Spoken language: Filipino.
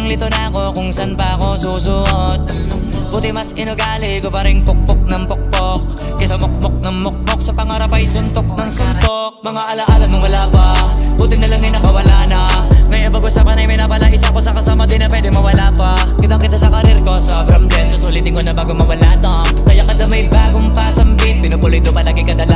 Litong lito na ako kung san pa ako susuot. Buti mas inugali ko pa rin pukpok ng pukpok kesa mokmok ng mokmok, sa pangarap ay suntok ng suntok. Mga alaala nung wala pa, buti na lang ay nakawala na. Ngayon pag-usapan ay may napala isa ko sa kasama, di na pwede mawala pa. Kitang kita sa karir ko, sobrang bless. Susulitin ko na bago mawala to. Kaya kada may bagong pasang beat, pinupulido palagi kada